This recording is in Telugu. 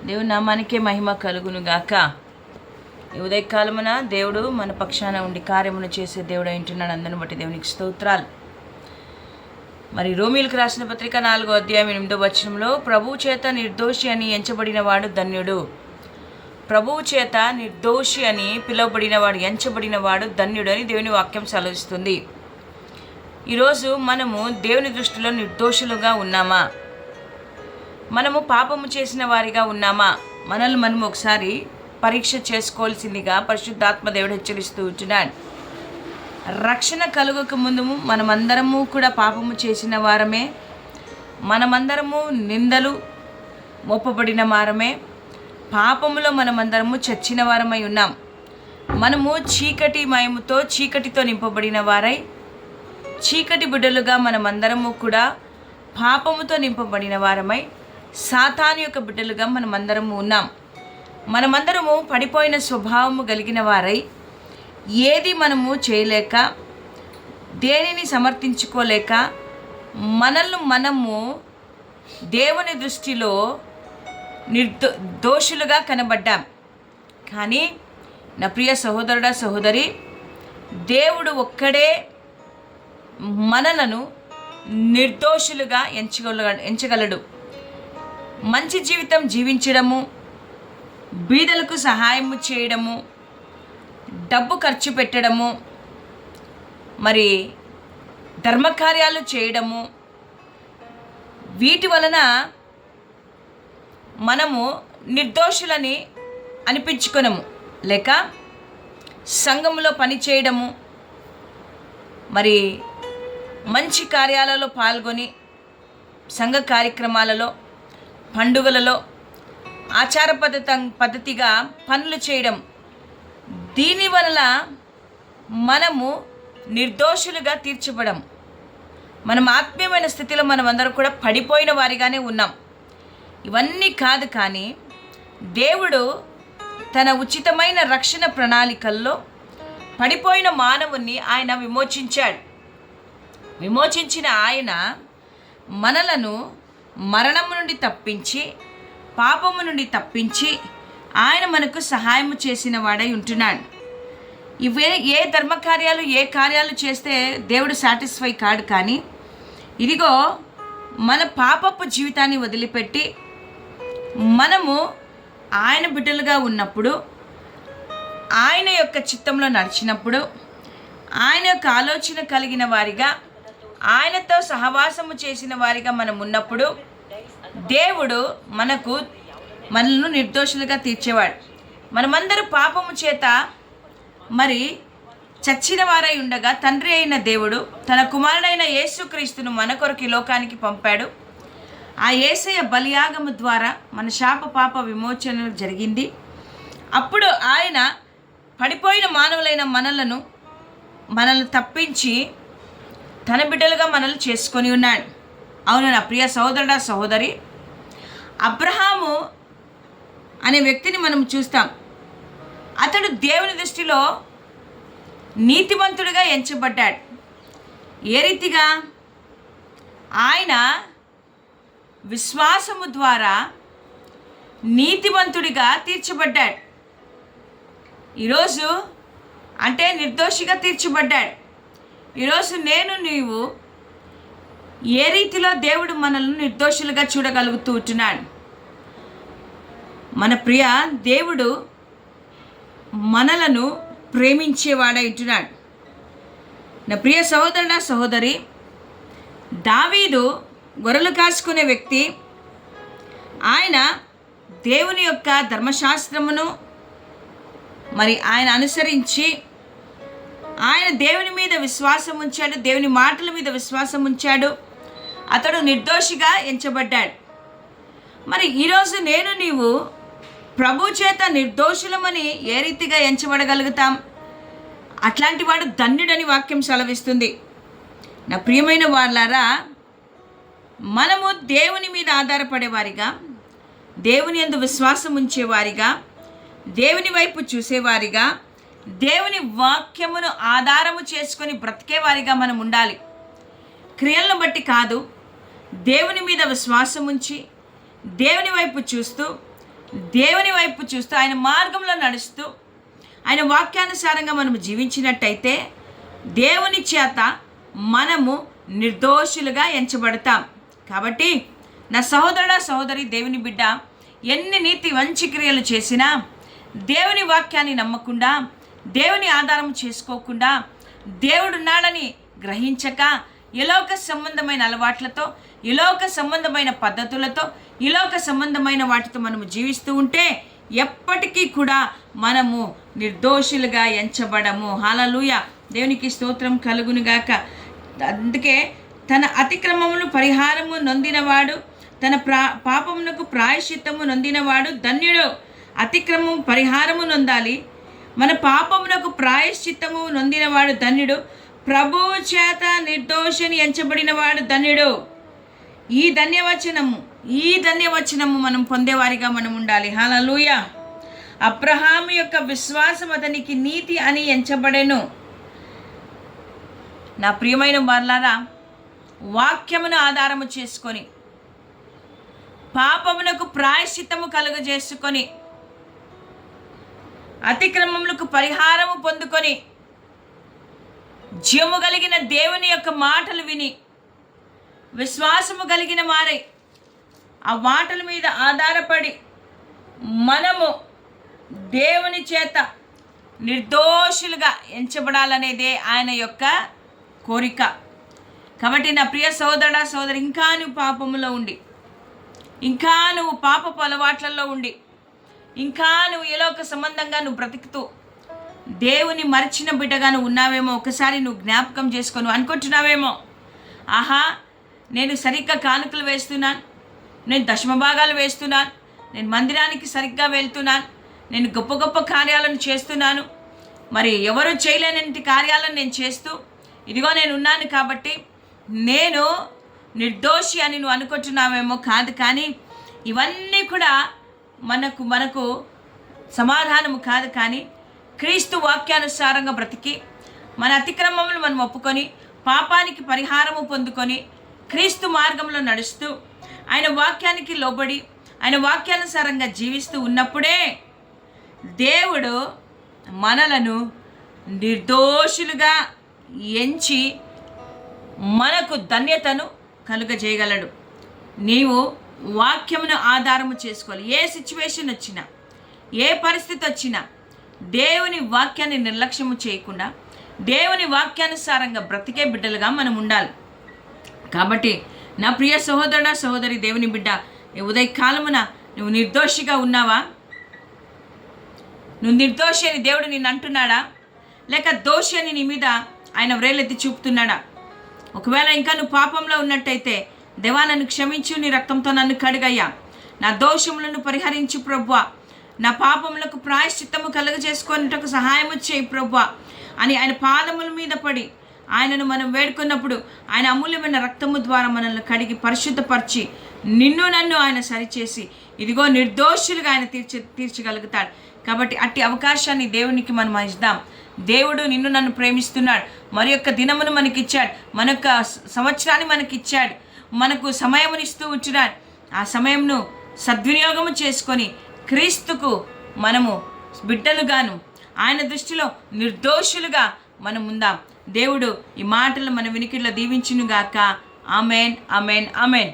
దేవుని నామానికే మహిమ కలుగును గాక. ఈ ఉదయకాలమున దేవుడు మన పక్షాన ఉండి కార్యమును చేసే దేవుడు అంటున్నాడు. అందరిని బట్టి దేవునికి స్తోత్రాలు. మరి రోమీలకు రాసిన పత్రిక 4వ అధ్యాయం 8వ వచనంలో ప్రభువు చేత నిర్దోషి అని ఎంచబడిన వాడు ధన్యుడు. ప్రభువు చేత నిర్దోషి అని పిలువబడిన వాడు, ఎంచబడిన వాడు ధన్యుడు అని దేవుని వాక్యం సెలవిస్తుంది. ఈరోజు మనము దేవుని దృష్టిలో నిర్దోషులుగా ఉన్నామా? మనము పాపము చేసిన వారిగా ఉన్నామా? మనల్ని మనము ఒకసారి పరీక్ష చేసుకోవాల్సిందిగా పరిశుద్ధాత్మ దేవుడు హెచ్చరిస్తూ ఉంటున్నాడు. రక్షణ కలుగక ముందు మనమందరము కూడా పాపము చేసిన వారమే, మనమందరము నిందలు మోపబడిన వారమే, పాపములో మనమందరము చచ్చిన వారమై ఉన్నాం. మనము చీకటి మయముతో, చీకటితో నింపబడిన వారై, చీకటి బిడ్డలుగా మనమందరము కూడా పాపముతో నింపబడిన వారమై, సాతాను యొక్క బిడ్డలుగా మనమందరము ఉన్నాం. మనమందరము పడిపోయిన స్వభావము కలిగిన వారై, ఏది మనము చేయలేక, దేనిని సమర్థించుకోలేక, మనల్ని మనము దేవుని దృష్టిలో దోషులుగా కనబడ్డాం. కానీ నా ప్రియ సహోదరుడా, సహోదరి, దేవుడు ఒక్కడే మనలను నిర్దోషులుగా ఎంచగలడు. మంచి జీవితం జీవించడము, బీదలకు సహాయము చేయడము, డబ్బు ఖర్చు పెట్టడము, మరి ధర్మకార్యాలు చేయడము, వీటి వలన మనము నిర్దోషులని అనిపించుకొనము. లేక సంఘములో పని చేయడము, మరి మంచి కార్యాలలో పాల్గొని సంఘ కార్యక్రమాలలో, పండుగలలో ఆచార పద్ధతిగా పనులు చేయడం, దీనివల్ల మనము నిర్దోషులుగా తీర్చబడం. మనం ఆత్మీయమైన స్థితిలో మనమందరం కూడా పడిపోయిన వారిగానే ఉన్నాం. ఇవన్నీ కాదు, కానీ దేవుడు తన ఉచితమైన రక్షణ ప్రణాళికల్లో పడిపోయిన మానవుణ్ణి ఆయన విమోచించిన ఆయన మనలను మరణము నుండి తప్పించి, పాపము నుండి తప్పించి, ఆయన మనకు సహాయము చేసిన వాడై ఉంటున్నాడు. ఏ ధర్మకార్యాలు, ఏ కార్యాలు చేస్తే దేవుడు సాటిస్ఫై కాడు. కానీ ఇదిగో మన పాపపు జీవితాన్ని వదిలిపెట్టి మనము ఆయన బిడ్డలుగా ఉన్నప్పుడు, ఆయన యొక్క చిత్తంలో నడిచినప్పుడు, ఆయన యొక్క ఆలోచన కలిగిన వారిగా, ఆయనతో సహవాసము చేసిన వారిగా మనం ఉన్నప్పుడు దేవుడు మనల్ని నిర్దోషులుగా తీర్చేవాడు. మనమందరూ పాపము చేత మరి చచ్చిన వారై ఉండగా తండ్రి అయిన దేవుడు తన కుమారుడైన యేసుక్రీస్తును మన కొరకు ఈ లోకానికి పంపాడు. ఆ యేసయ్య బలియాగము ద్వారా మన శాప పాప విమోచన జరిగింది. అప్పుడు ఆయన పడిపోయిన మానవులైన మనల్ని తప్పించి తన బిడ్డలుగా మనల్ని చేసుకొని ఉన్నాడు. అవును నా ప్రియ సహోదరుడా, సహోదరి, అబ్రహాము అనే వ్యక్తిని మనం చూస్తాం. అతడు దేవుని దృష్టిలో నీతిమంతుడిగా ఎంచబడ్డాడు. ఏ రీతిగా? ఆయన విశ్వాసము ద్వారా నీతిమంతుడిగా తీర్చబడ్డాడు. ఈరోజు అంటే నిర్దోషిగా తీర్చబడ్డాడు. ఈరోజు నీవు ఏ రీతిలో దేవుడు మనల్ని నిర్దోషులుగా చూడగలుగుతూ ఉంటున్నాడు? మన ప్రియ దేవుడు మనలను ప్రేమించేవాడై ఉంటున్నాడు. నా ప్రియ సహోదరుడా, సహోదరి, దావీదు గొర్రెలు కాసుకునే వ్యక్తి. ఆయన దేవుని యొక్క ధర్మశాస్త్రమును మరి ఆయన అనుసరించి ఆయన దేవుని మీద విశ్వాసం ఉంచాడు, దేవుని మాటల మీద విశ్వాసం ఉంచాడు. అతడు నిర్దోషిగా ఎంచబడ్డాడు. మరి ఈరోజు నీవు ప్రభు చేత నిర్దోషులమని ఏ రీతిగా ఎంచబడగలుగుతాం? అట్లాంటి వాడు ధన్యుడని వాక్యం సెలవిస్తుంది. నా ప్రియమైన వాళ్ళారా, మనము దేవుని మీద ఆధారపడేవారిగా, దేవుని యందు విశ్వాసం ఉంచేవారిగా, దేవుని వైపు చూసేవారిగా, దేవుని వాక్యమును ఆధారము చేసుకొని బ్రతికేవారిగా మనం ఉండాలి. క్రియలను బట్టి కాదు, దేవుని మీద విశ్వాసం ఉంచి దేవుని వైపు చూస్తూ దేవుని వైపు చూస్తూ ఆయన మార్గంలో నడుస్తూ ఆయన వాక్యానుసారంగా మనము జీవించినట్టయితే దేవుని చేత మనము నిర్దోషులుగా ఎంచబడతాం. కాబట్టి నా సహోదరుడా సహోదరి, దేవుని బిడ్డ, ఎన్ని నీతి వంచి క్రియలు చేసినా దేవుని వాక్యాన్ని నమ్మకుండా, దేవుని ఆధారం చేసుకోకుండా, దేవుడున్నాడని గ్రహించక ఇలోక సంబంధమైన అలవాట్లతో, ఇలోక సంబంధమైన పద్ధతులతో, ఇలోక సంబంధమైన వాటితో మనము జీవిస్తూ ఉంటే ఎప్పటికీ కూడా మనము నిర్దోషులుగా ఎంచబడము. హల్లెలూయా, దేవునికి స్తోత్రం కలుగునుగాక. అందుకే తన అతిక్రమమును పరిహారము నొందినవాడు, తన పాపమునకు ప్రాయశ్చిత్తము నొందినవాడు ధన్యుడు. అతిక్రమం పరిహారము నొందాలి, మన పాపమునకు ప్రాయశ్చిత్తము నొందినవాడు ధన్యుడు. ప్రభువు చేత నిర్దోషిని ఎంచబడినవాడు ధన్యుడు. ఈ ధన్యవచనము మనం పొందేవారిగా మనం ఉండాలి. హల్లెలూయా. అబ్రహాము యొక్క విశ్వాసం అతనికి నీతి అని ఎంచబడెను. నా ప్రియమైన వారలారా, వాక్యమును ఆధారము చేసుకొని, పాపమునకు ప్రాయశ్చిత్తము కలుగజేసుకొని, అతిక్రమములకు పరిహారము పొందుకొని, జీవము కలిగిన దేవుని యొక్క మాటలు విని విశ్వాసము కలిగిన వారై ఆ మాటల మీద ఆధారపడి మనము దేవుని చేత నిర్దోషులుగా ఎంచబడాలనేదే ఆయన యొక్క కోరిక. కాబట్టి నా ప్రియ సోదరుడా సోదరి, ఇంకా నువ్వు పాపములో ఉండి, ఇంకా నువ్వు పాపపు అలవాట్లలో ఉండి, ఇంకా నువ్వు ఏలోక సంబంధంగా నువ్వు బ్రతుకుతూ దేవుని మరిచిన బిడ్డగా నువ్వు ఉన్నావేమో ఒకసారి నువ్వు జ్ఞాపకం చేసుకొని అనుకుంటున్నావేమో, ఆహా నేను సరిగ్గా కానుకలు వేస్తున్నాను, నేను దశమభాగాలు వేస్తున్నాను, నేను మందిరానికి సరిగ్గా వెళ్తున్నాను, నేను గొప్ప గొప్ప కార్యాలను చేస్తున్నాను, మరి ఎవరు చేయలేని కార్యాలను నేను చేస్తూ ఇదిగో నేను ఉన్నాను కాబట్టి నేను నిర్దోషి అని నువ్వు అనుకుంటున్నావేమో. కాదు, కానీ ఇవన్నీ కూడా మనకు సమాధానము కాదు. కానీ క్రీస్తు వాక్యానుసారంగా బ్రతికి మన అతిక్రమములు మనం ఒప్పుకొని పాపానికి పరిహారము పొందుకొని క్రీస్తు మార్గంలో నడుస్తూ ఆయన వాక్యానికి లోబడి ఆయన వాక్యానుసారంగా జీవిస్తూ ఉన్నప్పుడే దేవుడు మనలను నిర్దోషులుగా ఎంచి మనకు ధన్యతను కలుగజేయగలడు. నీవు వాక్యమును ఆధారము చేసుకోవాలి. ఏ సిచ్యువేషన్ వచ్చినా, ఏ పరిస్థితి వచ్చినా దేవుని వాక్యాన్ని నిర్లక్ష్యము చేయకుండా దేవుని వాక్యానుసారంగా బ్రతికే బిడ్డలుగా మనం ఉండాలి. కాబట్టి నా ప్రియ సహోదరుడా సహోదరి, దేవుని బిడ్డ, ఈ ఉదయకాలమున నువ్వు నిర్దోషిగా ఉన్నావా? నువ్వు నిర్దోషి అని దేవుడు నిన్ను అంటున్నాడా? లేక దోషి అని నీ మీద ఆయన వ్రేలెత్తి చూపుతున్నాడా? ఒకవేళ ఇంకా నువ్వు పాపంలో ఉన్నట్టయితే, దేవా నన్ను క్షమించు, నీ రక్తంతో నన్ను కడుగయ్యా, నా దోషములను పరిహరించు ప్రభువా, నా పాపములకు ప్రాయశ్చిత్తము కలుగజేసుకొనుటకు సహాయము చేయి ప్రభువా అని ఆయన పాదముల మీద పడి ఆయనను మనం వేడుకున్నప్పుడు ఆయన అమూల్యమైన రక్తము ద్వారా మనల్ని కడిగి పరిశుద్ధపరిచి నిన్ను నన్ను ఆయన సరిచేసి ఇదిగో నిర్దోషులుగా ఆయన తీర్చగలుగుతాడు. కాబట్టి అట్టి అవకాశాన్ని దేవునికి మనం ఇద్దాం. దేవుడు నిన్ను నన్ను ప్రేమిస్తున్నాడు. మరి యొక్క దినమును మనకిచ్చాడు, మనొక్క సంవత్సరాన్ని మనకిచ్చాడు, మనకు సమయమునిస్తూ ఉంటున్నాడు. ఆ సమయంను సద్వినియోగము చేసుకొని క్రీస్తుకు మనము బిడ్డలుగాను ఆయన దృష్టిలో నిర్దోషులుగా మనం ఉందాం. దేవుడు ఈ మాటలు మన వినికిడిలో దీవించునుగాక. Amen, amen, amen.